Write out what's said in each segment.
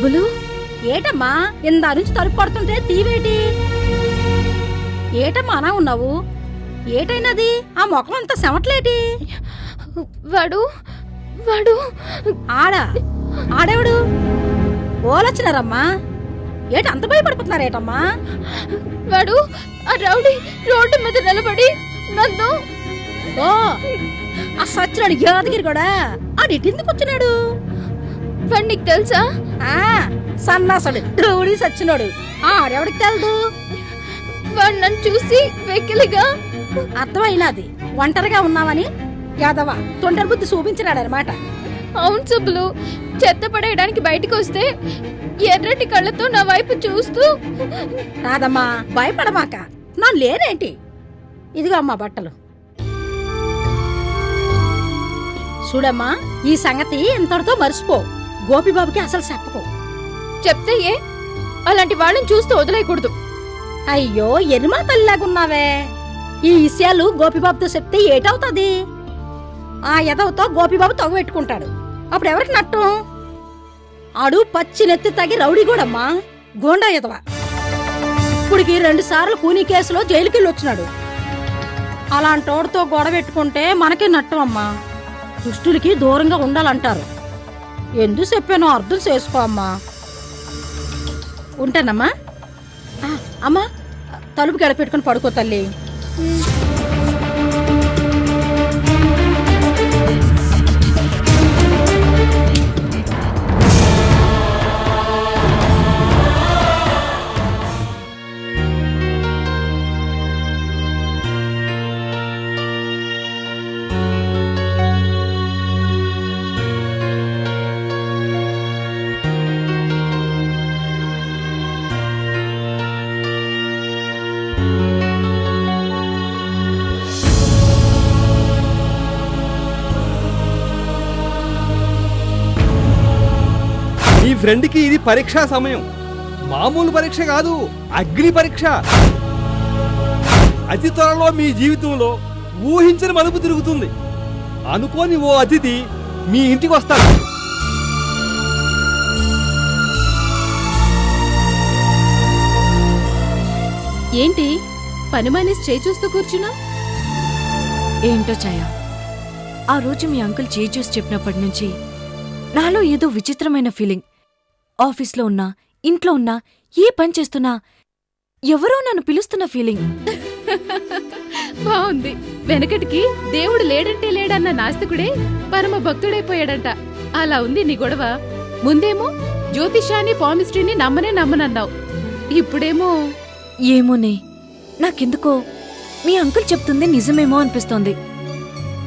సుబ్బులు, ఏటమ్మా ఇందా నుంచి తలుపు పడుతుంటే తీవేటి? ఏటమ్మా అనా ఉన్నావు? ఏటైనది? ఆ ముఖం అంతా సెమట్లేటి? వాడు వాడు ఆడేవాడు ఓలొచ్చినారమ్మా. ఏటి అంత భయపడిపోతున్నారేటమ్మా? వాడు ఆ రౌడీ రోడ్డు మీద నిలబడి నన్ను. ఓ ఆ సచ్చినాడు యాదగిరి కూడా ఆడిటిందుకు వచ్చినాడు? వాడు నీకు తెలుసా? సన్నాసుడు రౌడీ సచ్చినాడు. ఆడెవడికి తెలదు? వాడు నన్ను చూసి వెకిలిగా. అర్థమైనది, ఒంటరిగా ఉన్నావని యాదవ తొండర బుద్ధి చూపించినాడనమాట. అవును సుబ్బులు, చెత్త పడేయడానికి బయటికి వస్తే ఎర్రటి కళ్ళతో నా వైపు చూస్తూ. రాదమ్మా భయపడమాక, నన్ను లేనేంటి? ఇదిగో అమ్మా బట్టలు. చూడమ్మా, ఈ సంగతి ఇంతటితో మర్చిపో. గోపిబాబుకి అసలు చెప్పకు. చెప్తే ఏ? అలాంటి వాళ్ళని చూస్తూ వదిలేయకూడదు. అయ్యో ఎనిమా తల్లిలాగున్నావే. ఈ విషయాలు గోపిబాబుతో చెప్తే ఏటవుతుంది? ఆ ఎదవతో గోపిబాబు తగబెట్టుకుంటాడు. అప్పుడు ఎవరికి నట్టం? ఆడు పచ్చి నెత్తి తగి రౌడీ కూడమ్మా, గోండా ఎదవ. ఇప్పుడికి 2 సార్లు కూనీ కేసులో జైలుకెళ్ళి వచ్చినాడు. అలాంటోడితో గొడవ పెట్టుకుంటే మనకే నట్టం అమ్మా. దుష్టులకి దూరంగా ఉండాలంటారు. ఎందుకు చెప్పానో అర్థం చేసుకో అమ్మా. ఉంటానమ్మా. అమ్మా తలుపు గడపెట్టుకుని పడుకో తల్లి. మీ ఫ్రెండ్కి ఇది పరీక్షా సమయం. మామూలు పరీక్ష కాదు, అగ్ని పరీక్ష. అతి త్వరలో మీ జీవితంలో ఊహించని మలుపు తిరుగుతుంది. అనుకోని ఓ అతిథి మీ ఇంటికి వస్తాడు. ఏంటి పని మానేసి చేయి చూస్తూ కూర్చున్నా? ఏంటో ఛాయ, ఆ రోజు మీ అంకుల్ చేయి చూసి చెప్పినప్పటి నుంచి నాలో ఏదో విచిత్రమైన ఫీలింగ్. ఆఫీస్లో ఉన్నా, ఇంట్లో ఉన్నా, ఏ పని చేస్తున్నా ఎవరో నన్ను పిలుస్తున్న ఫీలింగ్. బాగుంది. వెనకటికి దేవుడు లేడంటే లేడన్న నాస్తికుడే పరమ భక్తుడైపోయాడంట. అలా ఉంది నీ గొడవ. ముందేమో జ్యోతిషాన్ని పామిస్ట్రీని నమ్మనన్నావు. ఇప్పుడేమో ఏమోనే, నాకెందుకో మీ అంకుల్ చెప్తుంది నిజమేమో అనిపిస్తోంది.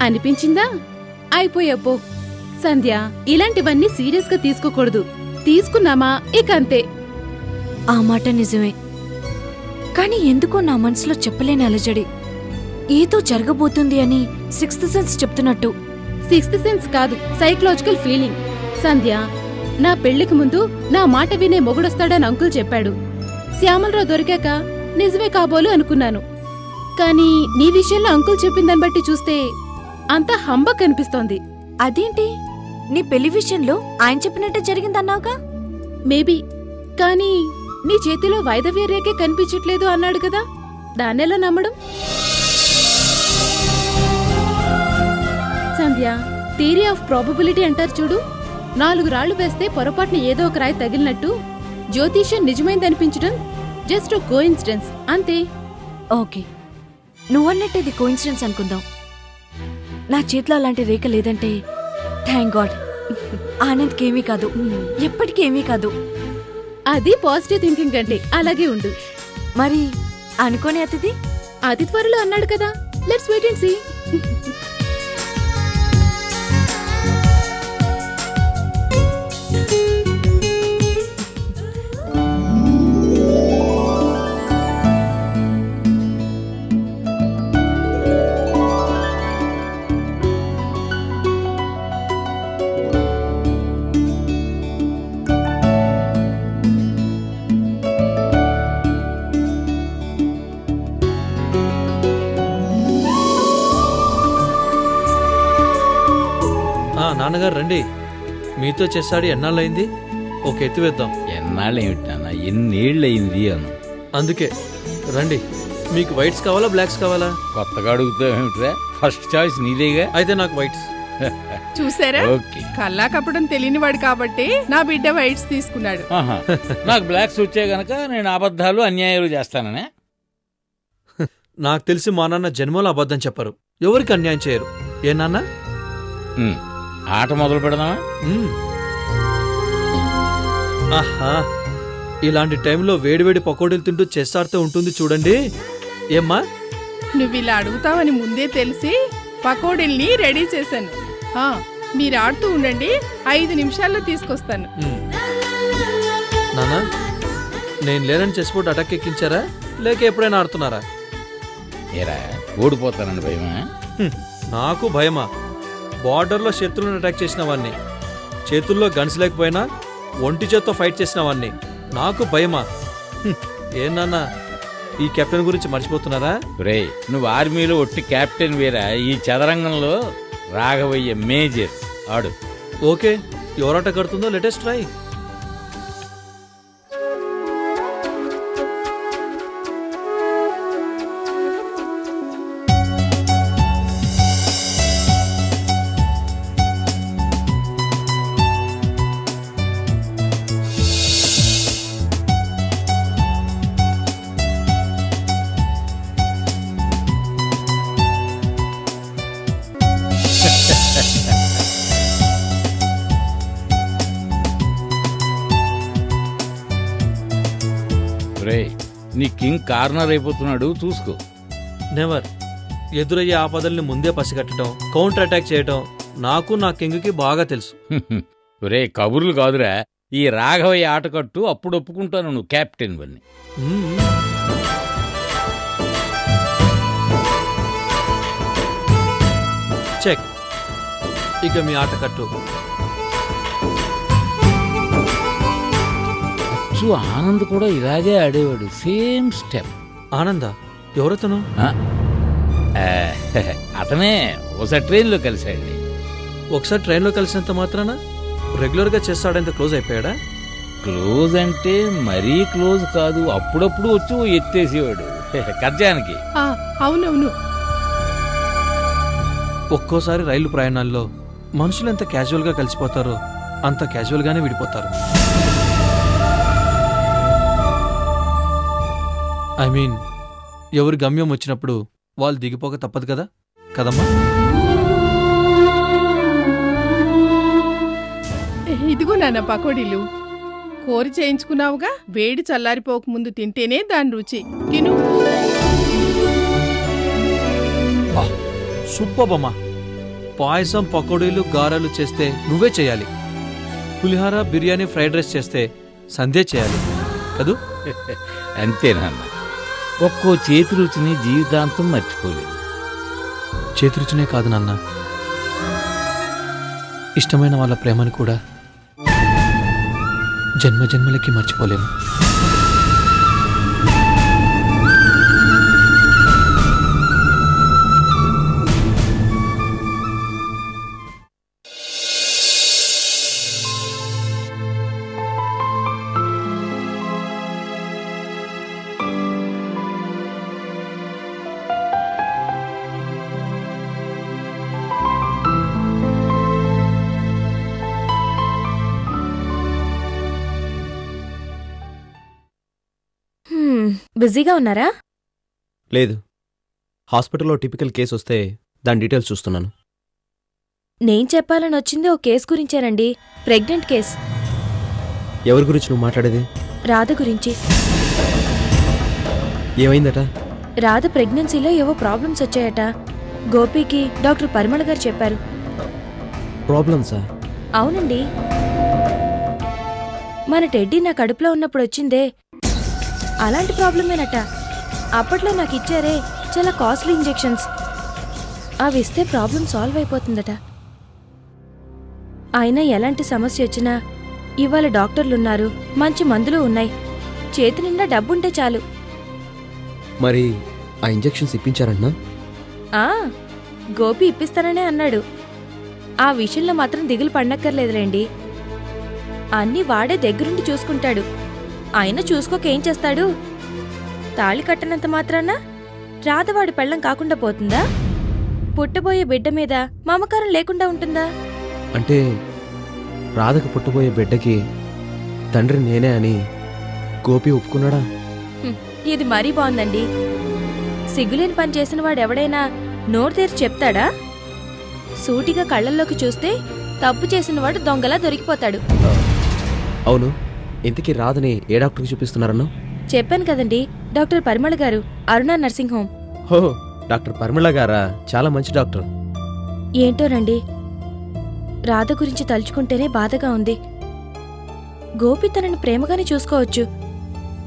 అనిపించిందా? అయిపోయాపో. సంధ్య, ఇలాంటివన్నీ సీరియస్ గా తీసుకోకూడదు. తీసుకున్నామా ఇక అంతే. ఆ మాట నిజమే, కాని ఎందుకో నా మనసులో చెప్పలేని అలజడి. ఏదో జరగబోతుంది అని 6th సెన్స్ చెప్తున్నట్టు. 6th సెన్స్ కాదు, సైకలాజికల్ ఫీలింగ్. సంధ్య, నా పెళ్లికి ముందు నా మాట వినే మొగుడొస్తాడని అంకుల్ చెప్పాడు. శ్యామలరావు దొరికాక నిజమే కాబోలు అనుకున్నాను. కాని నీ విషయంలో అంకుల్ చెప్పిందని బట్టి చూస్తే అంతా హంబక్ కనిపిస్తోంది. అదేంటి, నీ పెళ్లి విషయంలో ఆయన చెప్పినట్టే జరిగిందన్నావుగా? మేబీ. కానీ నీ చేతిలో వైదవ్య రేఖే కనిపించట్లేదు అన్నాడు కదా, దాన్నెలా నమ్మడం? సంధ్య, థియరీ ఆఫ్ ప్రాబబిలిటీ అంటారు చూడు. 4 రాళ్లు వేస్తే పొరపాటున ఏదో ఒక రాయి తగిలినట్టు జ్యోతిష్యం నిజమైందనిపించడం జస్ట్ కోఇన్సిడెన్స్ అంతే. ఓకే, నువ్వన్నట్టు ఇది కోఇన్సిడెన్స్ అనుకుందాం. నా చేతిలో అలాంటి రేఖ లేదంటే థ్యాంక్ గాడ్. ఆనంద్కేమీ కాదు, ఎప్పటికీ ఏమీ కాదు. అది పాజిటివ్ థింకింగ్ అంటే అలాగే ఉండు. మరి అనుకోని అతిథి అతి త్వరలో అన్నాడు కదా, లెట్స్ వెయిట్ అండ్ సీ. నాన్నగారు రండి, మీతో చేస్తాడు ఎన్నాళ్ళైంది? ఒక ఎత్తు వేద్దాం. ఎన్నాళ్ళు ఏమిటి నాన్న, ఎన్నేళ్ళు అయింది అను. అందుకే రండి. మీకు వైట్స్ కావాలా బ్లాక్స్ కావాలా? కొత్తగా అడుగుతావేమిట్రా, ఫస్ట్ చాయిస్ నీదేగా. అయితే నాకు వైట్స్. చూసారా, ఓకే. కల్లా కప్పడం తెలియనివాడు కాబట్టి నా బిడ్డ వైట్స్ తీసుకున్నాడు. ఆహా. నాకు బ్లాక్స్ వచ్చే గనక నేను అబద్ధాలు అన్యాయాలు చేస్తాననే. నాకు తెలిసి మా నాన్న జన్మలో అబద్ధం చెప్పరు, ఎవరికి అన్యాయం చేయరు. ఏ నాన్న? ఆట మొదలు పెడదామా? ఆహా, ఇలాంటి టైంలో వేడివేడి పకోడీలు తింటూ చెస్ ఆడుతూ ఉంటుంది చూడండి. ఏమ్మా? నువ్వు ఇలా అడుగుతావని ముందే తెలిసి పకోడీల్ని రెడీ చేశాను. మీరు ఆడుతూ ఉండండి, 5 నిమిషాల్లో తీసుకొస్తాను. నానా, నేను లేనని చెస్ బోర్డు అటాక్ ఎక్కించారా లేక ఎప్పుడైనా ఆడుతున్నారా? ఏరా, ఓడిపోతానని భయమా? నాకు భయమా? బార్డర్లో శత్రువులను అటాక్ చేసిన వాడిని, చేతుల్లో గన్స్ లేకపోయినా ఒంటి చేత్తో ఫైట్ చేసిన వాడిని. నాకు భయమా? ఏం నాన్న, ఈ కెప్టెన్ గురించి మర్చిపోతున్నారా? రే, నువ్వు ఆర్మీలో ఒట్టి కెప్టెన్ వేరా, ఈ చదరంగంలో రాఘవయ్య మేజర్. ఆడు. ఓకే, ఎవరాట కడుతుందో లెటెస్ట్ ట్రై. రే, నీ కింగ్ కార్నర్ అయిపోతున్నాడు, చూసుకో. నెవర్. ఎదురయ్యే ఆపదల్ని ముందే పసిగట్టడం, కౌంటర్ అటాక్ చేయటం నాకు నా కింగ్కి బాగా తెలుసు. రే, కబుర్లు కాదురా, ఈ రాఘవయ్య ఆటకట్టు అప్పుడు ఒప్పుకుంటాను నువ్వు కెప్టెన్ వన్ని. చెక్. ఇక మీ ఆట కట్టు. అచ్చు ఆనంద్ కూడా ఇలాగే ఆడేవాడు, సేమ్ స్టెప్. ఆనంద? ఎవరతను? అతనే ఒకసారి ట్రైన్లో కలిశాడు. ఒకసారి ట్రైన్లో కలిసినంత మాత్రాన రెగ్యులర్గా చెస్ ఆడేంత క్లోజ్ అయిపోయాడా? క్లోజ్ అంటే మరీ క్లోజ్ కాదు, అప్పుడప్పుడు వచ్చి ఎత్తేసేవాడు కజ్జానికి. అవునవును. ఒక్కోసారి రైలు ప్రయాణాల్లో మనుషులు ఎంత క్యాజువల్గా కలిసిపోతారో అంత క్యాజువల్గానే విడిపోతారు. ఐ మీన్, ఎవరి గమ్యం వచ్చినప్పుడు వాళ్ళు దిగిపోక తప్పదు కదా కదమ్మా? ఇదిగో నాన్న పకోడీలు. కోరి చేయించుకున్నావుగా, వేడి చల్లారిపోకముందు తింటేనే దాని రుచి. తిను. సూపర్బమ్మా. పాయసం, పకోడీలు, గారెలు చేస్తే నువ్వే చేయాలి. పులిహార, బిర్యానీ, ఫ్రైడ్ రైస్ చేస్తే సంధ్య చేయాలి కదూ? అంతేనన్న, ఒక్కో చేతి రుచిని జీవితాంతం మర్చిపోలేదు. చేతి రుచినే కాదు నాన్న, ఇష్టమైన వాళ్ళ ప్రేమను కూడా జన్మ జన్మలకి మర్చిపోలేము. బిజీగా ఉన్నారా? లేదు, హాస్పిటల్లో టిపికల్ కేసు వస్తే దాని డీటెయిల్స్ చూస్తున్నాను. నేను చెప్పాలని వచ్చింది ఓ కేసు గురించేనండి, ప్రెగ్నెంట్ కేస్. ఎవరి గురించి నువ్వు మాట్లాడేది? రాధ గురించి. ఏమైందట? రాధ ప్రెగ్నెన్సీలో ఏవో ప్రాబ్లమ్స్ వచ్చాయట. గోపికి డాక్టర్ పరిమళ గారు చెప్పారు. ప్రాబ్లమ్సా? అవునండి, మన టెడ్డీ నా కడుపులో ఉన్నప్పుడు వచ్చిందే అలాంటి ప్రాబ్లమేనట. అప్పట్లో నాకు ఇచ్చారే చాలా కాస్ట్లీ ఇంజెక్షన్స్, అవి ఇస్తే ప్రాబ్లం సాల్వ్ అయిపోతుందట. అయినా ఎలాంటి సమస్య వచ్చినా ఇవాళ డాక్టర్లున్నారు, మంచి మందులు ఉన్నాయి, చేతి నిండా డబ్బుంటే చాలు. మరి ఆ ఇంజెక్షన్స్ ఇప్పించారన్నా? గోపి ఇప్పిస్తాననే అన్నాడు. ఆ విషయంలో మాత్రం దిగులు పడనక్కర్లేదులేండి. అన్నీ వాడే దగ్గరుండి చూసుకుంటాడు. ఆయన చూసుకోకేం చేస్తాడు? తాళి కట్టనంత మాత్రాన రాధవాడి పెళ్ళం కాకుండా పోతుందా? పుట్టబోయే బిడ్డ మీద మమకారం లేకుండా ఉంటుందా? అంటే రాధకు పుట్టబోయే బిడ్డకి తండ్రి నేనే అని గోపి ఒప్పుకున్నాడా? ఇది మరీ బాగుందండి. సిగ్గులేని పని చేసిన వాడెవడైనా నోరు తెరిచి చెప్తాడా? సూటిగా కళ్ళల్లోకి చూస్తే తప్పు చేసినవాడు దొంగలా దొరికిపోతాడు. అవును, ఇంతకీ రాధని ఏ డాక్టర్కి చూపిస్తున్నారన్నా? చెప్పాను కదండి, డాక్టర్ పరిమళ గారు, అరుణ నర్సింగ్ హోమ్. హో, డాక్టర్ పరిమళ గారా? చాలా మంచి డాక్టర్. ఏంటోనండి, రాధ గురించి తలుచుకుంటేనే బాధగా ఉంది. గోపి తనని ప్రేమగానే చూసుకోవచ్చు,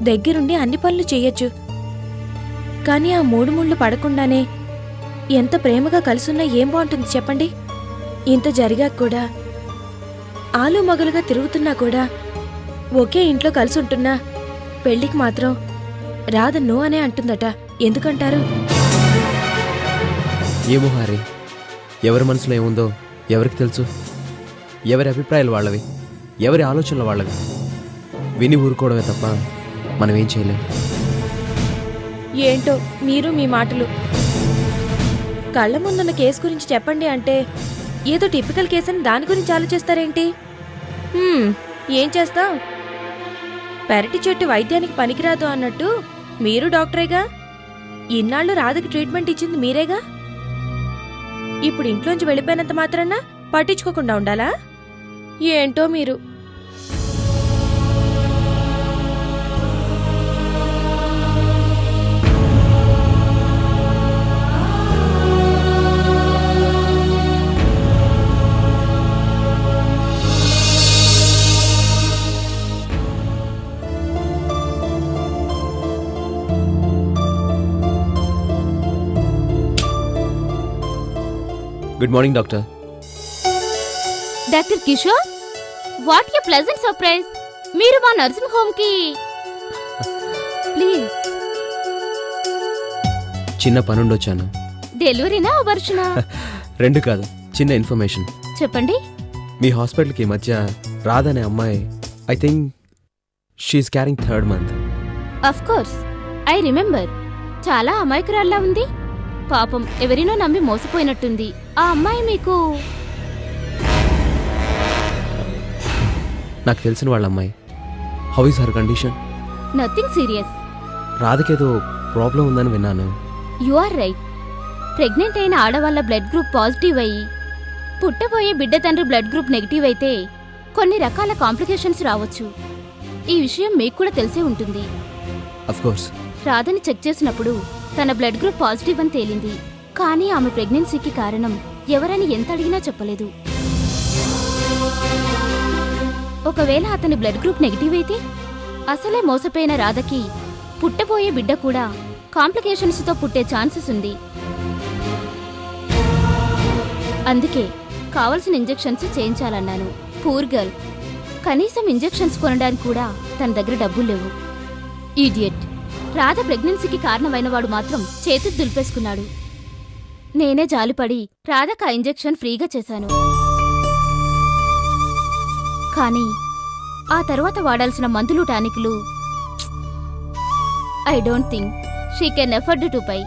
దగ్గరుండి అన్ని పనులు చెయ్యొచ్చు. కానీ ఆ మూడు ముళ్ళు పడకుండానే ఎంత ప్రేమగా కలుసున్నా ఏం బాగుంటుంది చెప్పండి? ఇంత జరిగాక కూడా, ఆలు మగలుగా తిరుగుతున్నా కూడా, ఒకే ఇంట్లో కలిసుంటున్నా పెళ్లికి మాత్రం రాధ నో అనే అంటుందట. ఎందుకంటారు? ఏమో హారి, ఎవరి మనసులో ఏముందో ఎవరికి తెలుసు? ఎవరి అభిప్రాయాలు వాళ్ళవి, ఎవరి ఆలోచనలు వాళ్ళవి. విని ఊరుకోవడమే తప్ప మనం ఏం చేయలేం. ఏంటో మీరు మీ మాటలు. కళ్ళ ముందున్న కేసు గురించి చెప్పండి అంటే ఏదో టిపికల్ కేసుని దాని గురించి ఆలోచిస్తారేంటి? ఏం చేస్తాం? పెరటి చెట్టు వైద్యానికి పనికిరాదు అన్నట్టు మీరు డాక్టరేగా. ఇన్నాళ్ళు రాధకి ట్రీట్మెంట్ ఇచ్చింది మీరేగా. ఇప్పుడు ఇంట్లోంచి వెళ్ళిపోయినంత మాత్రాన పట్టించుకోకుండా ఉండాలా? ఏంటో మీరు. Good morning doctor. Doctor Kishore, what a pleasant surprise. మీరు మా నర్సింగ్ హోమ్ కి ప్లీజ్. చిన్న పనుండొచ్చాను. డెలివరీనా అబార్షనా? రెండు కాదు, చిన్న ఇన్ఫర్మేషన్. చెప్పండి. మీ హాస్పిటల్కి ఈ మధ్య రాధనే అమ్మాయి, I think she is carrying 3rd month. Of course, I remember. చాలా అమాయకురాల్లా ఉంది. పాపం ఎవరినో నమ్మి మోసపోయినట్టుంది. ఆ అమ్మాయి మీకు? నాకు తెలిసిన వాళ్ళ అమ్మాయి. How is her condition? Nothing serious. రాధకేదో ప్రాబ్లం ఉందని విన్నాను. You are right. ప్రెగ్నెంట్ అయిన ఆడవాళ్ళ బ్లడ్ గ్రూప్ పాజిటివ్ అయ్యి పుట్టబోయే బిడ్డ తండ్రి బ్లడ్ గ్రూప్ నెగిటివ్ అయితే కొన్ని రకాల కాంప్లికేషన్స్ రావచ్చు. ఈ విషయం మీకు కూడా తెలిసే ఉంటుంది. Of course. రాధని చెక్ చేసినప్పుడు తన బ్లడ్ గ్రూప్ పాజిటివ్ అని తేలింది. కానీ ఆమె ప్రెగ్నెన్సీకి కారణం ఎవరని ఎంత అడిగినా చెప్పలేదు. ఒకవేళ అతని బ్లడ్ గ్రూప్ నెగిటివ్ అయితే అసలే మోసపోయిన రాధకి పుట్టబోయే బిడ్డ కూడా కాంప్లికేషన్స్ తో పుట్టే ఛాన్సెస్ ఉంది. అందుకే కావలసిన ఇంజెక్షన్స్ చేయించాలన్నాను. Poor girl. కనీసం ఇంజెక్షన్స్ కొనడానికి కూడా తన దగ్గర డబ్బులు లేవు. ఈడియట్. రాధ ప్రెగ్నెన్సీకి కారణమైన వాడు మాత్రం చేతులు దులిపేసుకున్నాడు. నేనే జాలిపడి రాధకు ఆ ఇంజెక్షన్ ఫ్రీగా చేశాను. కానీ ఆ తర్వాత వాడాల్సిన మందులు టానిక్లు I don't think she can afford to pay.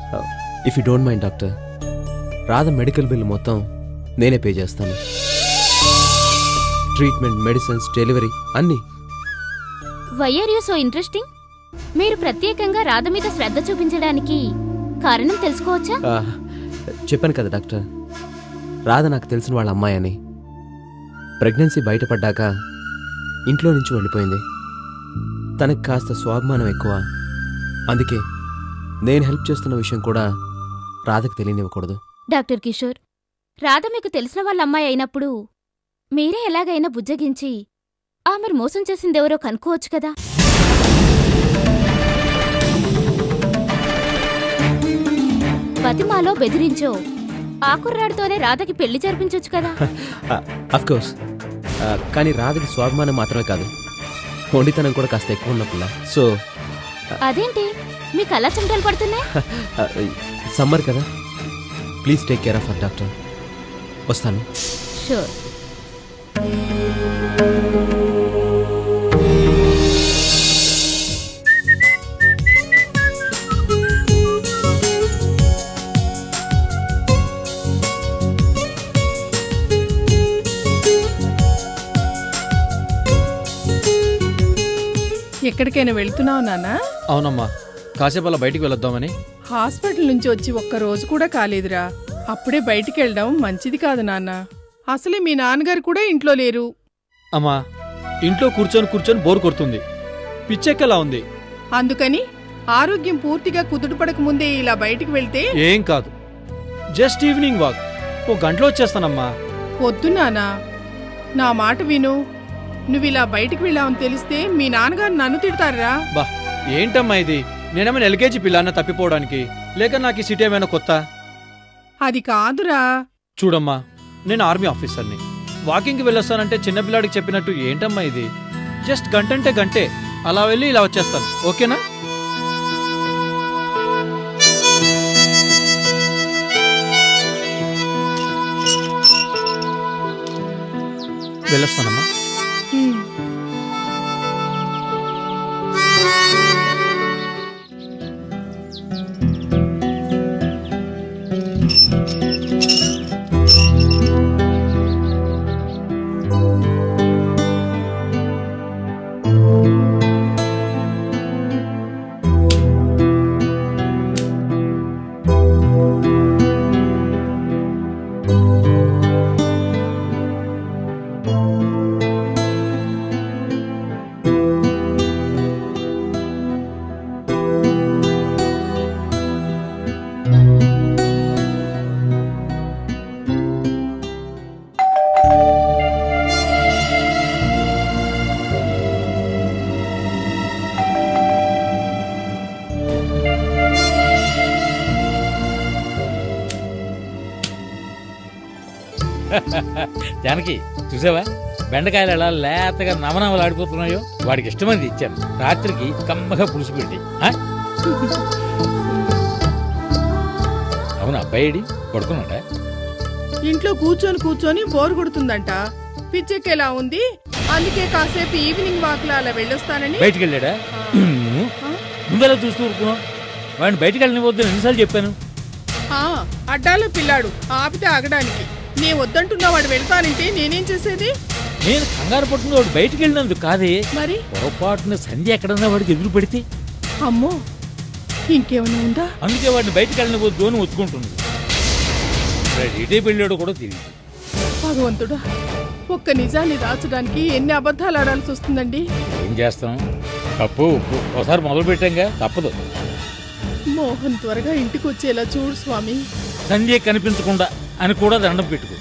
If you don't mind doctor, Radha medical bill మొత్తం నేనే పే చేస్తాను. ట్రీట్మెంట్, మెడిసిన్స్, డెలివరీ అన్నీ. Why are you so interesting? మీరు ప్రత్యేకంగా రాధ మీద శ్రద్ధ చూపించడానికి కారణం తెలుసుకోవచ్చా? చెప్పాను కదా డాక్టర్, రాధ నాకు తెలిసిన వాళ్ళ అమ్మాయి అని. ప్రెగ్నెన్సీ బయటపడ్డాక ఇంట్లో నుంచి వెళ్ళిపోయింది. తనకు కాస్త స్వాభిమానం ఎక్కువ. అందుకే నేను హెల్ప్ చేస్తున్న విషయం కూడా రాధకు తెలియనివ్వకూడదు. డాక్టర్ కిషోర్, రాధ మీకు తెలిసిన వాళ్ళ అమ్మాయి అయినప్పుడు మీరే ఎలాగైనా బుజ్జగించి ఆమెను మోసం చేసిందెవరో కనుక్కోవచ్చు కదా. బతిమాలో బెదిరించో ఆ కుర్రాడితోనే రాధకి పెళ్లి జరిపించొచ్చు కదా. Of course. కానీ రాధకి స్వాభిమానం మాత్రమే కాదు, మొండితనం కూడా కాస్త ఎక్కువ ఉన్న పిల్ల. సో అదేంటి మీకు అలా చెమటలు పడుతున్నాయి? సమ్మర్ కదా, please take care of her doctor. వస్తాను. షూర్. ఎక్కడికైనా వెళ్తున్నావు నాన్నా? అవునమ్మా, కాసేపు అలా బయటికి వెళ్ళొద్దామని. హాస్పిటల్ నుంచి వచ్చి ఒక్క రోజు కూడా కాలేదురా. అప్పుడే బయటికి వెళ్ళడం మంచిది కాదు నాన్న. అసలే మీ నాన్నగారు కూడా ఇంట్లో లేరు. అమ్మా, ఇంట్లో కూర్చొని బోర్ కొడుతుంది, పిచ్చెక్కలా ఉంది. అందుకని ఆరోగ్యం పూర్తిగా కుదుటపడక ముందే ఇలా బయటికి వెళ్తే ఏం కాదు, జస్ట్ ఈవినింగ్ వాక్, ఓ గంటలో వచ్చేస్తానమ్మా. వద్దు నాన్నా, నా మాట విను. నువ్విలా బయటికి వెళ్ళావని తెలిస్తే మీ నాన్నగారు నన్ను తిడతారా? బా, ఏంటమ్మా ఇది? నేనేమైనా ఎల్కేజీ పిల్లన్న తప్పిపోవడానికి, లేక నాకు ఈ సిటీ ఏమైనా కొత్త? అది కాదురా. చూడమ్మా, నేను ఆర్మీ ఆఫీసర్ని. వాకింగ్కి వెళ్ళొస్తానంటే చిన్నపిల్లాడికి చెప్పినట్టు ఏంటమ్మా ఇది? జస్ట్ గంటంటే గంటే, అలా వెళ్ళి ఇలా వచ్చేస్తాను, ఓకేనా? వెళ్ళొస్తానమ్మా. జానకి, చూసావా బెండకాయలు ఎలా లేతగా నవనవలు ఆడిపోతున్నాయో? వాడికి ఇష్టమైంది ఇచ్చాను. రాత్రికి కమ్మగా పులుసు పెట్టి. అవును, అబ్బాయి పడుకున్నాడా? ఇంట్లో కూర్చొని బోర్ కొడుతుందంట, పిచ్చెక్కేలా ఉంది. అందుకే కాసేపు ఈవినింగ్ వాక్ లో అలా వెళ్ళొస్తానని. బయటికి వెళ్ళాడా? ముందలా చూస్తూ ఊరుకున్నావు. వాడిని బయటికి వెళ్ళనివద్దు ఎన్నిసార్లు చెప్పాను. అడ్డాలో పిల్లాడు, ఆపితే ఆగడానికి. నే వద్దంటున్నా వాడు వెళ్తానంటే నేనేం చేసేది? నేను కంగారు పడుతుంది వాడు బయటికి వెళ్ళినందుకు కాదే. మరి పొరపాటున సంధ్య ఎక్కడన్నా వాడికి ఎదురు పెడితే? అమ్మో, ఇంకేమైనా ఉందా? అందుకే వాడిని బయటికి వెళ్ళనివద్దు అని ఒత్తుకుంటుంది. ఇటే పెళ్ళాడు కూడా తెలియదు. భగవంతుడా, ఒక్క నిజాన్ని దాచడానికి ఎన్ని అబద్ధాలు ఆడాల్సి వస్తుందండి. ఏం చేస్తాం, తప్పు ఒకసారి మొదలు పెట్టాంగా, తప్పదు. మోహన్ త్వరగా ఇంటికి వచ్చేలా చూడు స్వామి. సంధ్య కనిపించకుండా అని కూడా దండం పెట్టుకో.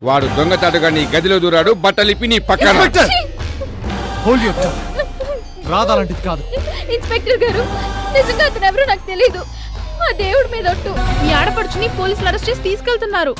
వాడు దొంగచాటుగా నీ గదిలో దూరాడు, బట్టలిప్పి నీ పక్కన. రాదాలంటిది కాదు. ఇన్స్పెక్టర్ గారు, నిజంగా అతను ఎవరో నాకు తెలీదు. ఆ దేవుడి మీద ఒట్టు, ఈ ఆడపడుచుని పోలీసులు అరెస్ట్ చేసి తీసుకెళ్తున్నారు.